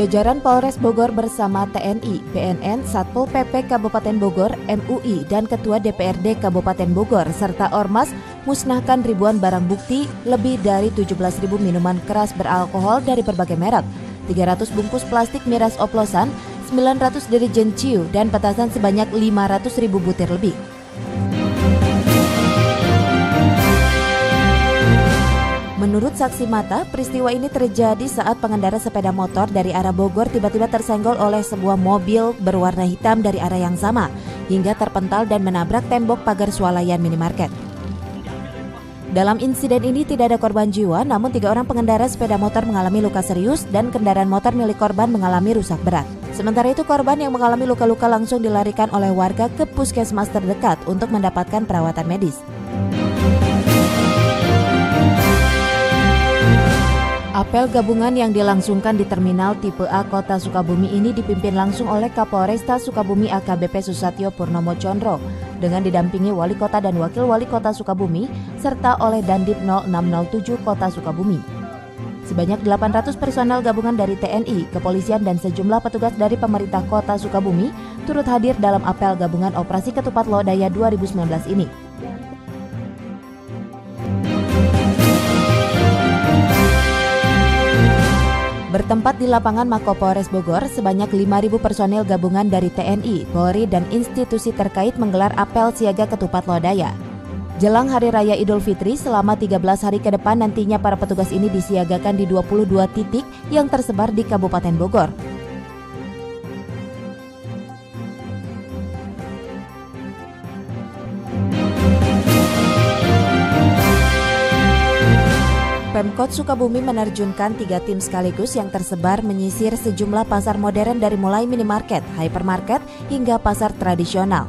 Jajaran Polres Bogor bersama TNI, BNN, Satpol PP Kabupaten Bogor, MUI, dan Ketua DPRD Kabupaten Bogor, serta Ormas musnahkan ribuan barang bukti, lebih dari 17.000 minuman keras beralkohol dari berbagai merek, 300 bungkus plastik miras oplosan, 900 dirijen ciu, dan petasan sebanyak 500.000 butir lebih. Menurut saksi mata, peristiwa ini terjadi saat pengendara sepeda motor dari arah Bogor tiba-tiba tersenggol oleh sebuah mobil berwarna hitam dari arah yang sama, hingga terpental dan menabrak tembok pagar swalayan minimarket. Dalam insiden ini tidak ada korban jiwa, namun 3 orang pengendara sepeda motor mengalami luka serius dan kendaraan motor milik korban mengalami rusak berat. Sementara itu, korban yang mengalami luka-luka langsung dilarikan oleh warga ke puskesmas terdekat untuk mendapatkan perawatan medis. Apel gabungan yang dilangsungkan di Terminal Tipe A Kota Sukabumi ini dipimpin langsung oleh Kapolresta Sukabumi AKBP Susatyo Purnomo Condro dengan didampingi Wali Kota dan Wakil Wali Kota Sukabumi serta oleh Dandim 0607 Kota Sukabumi. Sebanyak 800 personel gabungan dari TNI, Kepolisian dan sejumlah petugas dari pemerintah Kota Sukabumi turut hadir dalam apel gabungan Operasi Ketupat Lodaya 2019 ini. Bertempat di lapangan Mako Polres Bogor, sebanyak 5.000 personil gabungan dari TNI, Polri, dan institusi terkait menggelar apel siaga ketupat lodaya. Jelang Hari Raya Idul Fitri, selama 13 hari ke depan nantinya para petugas ini disiagakan di 22 titik yang tersebar di Kabupaten Bogor. Pemkot Sukabumi menerjunkan 3 tim sekaligus yang tersebar menyisir sejumlah pasar modern dari mulai minimarket, hypermarket, hingga pasar tradisional.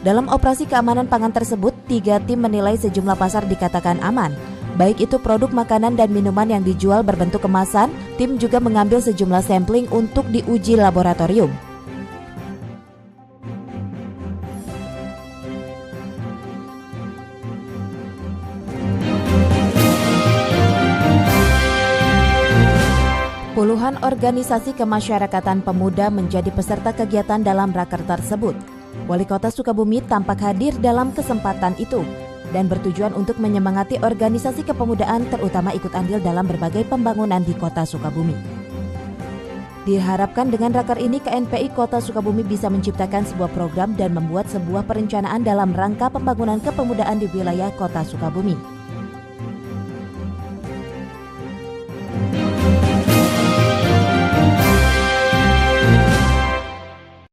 Dalam operasi keamanan pangan tersebut, 3 tim menilai sejumlah pasar dikatakan aman. Baik itu produk makanan dan minuman yang dijual berbentuk kemasan, tim juga mengambil sejumlah sampling untuk diuji laboratorium. Puluhan organisasi kemasyarakatan pemuda menjadi peserta kegiatan dalam raker tersebut. Wali Kota Sukabumi tampak hadir dalam kesempatan itu dan bertujuan untuk menyemangati organisasi kepemudaan terutama ikut andil dalam berbagai pembangunan di Kota Sukabumi. Diharapkan dengan raker ini KNPI Kota Sukabumi bisa menciptakan sebuah program dan membuat sebuah perencanaan dalam rangka pembangunan kepemudaan di wilayah Kota Sukabumi.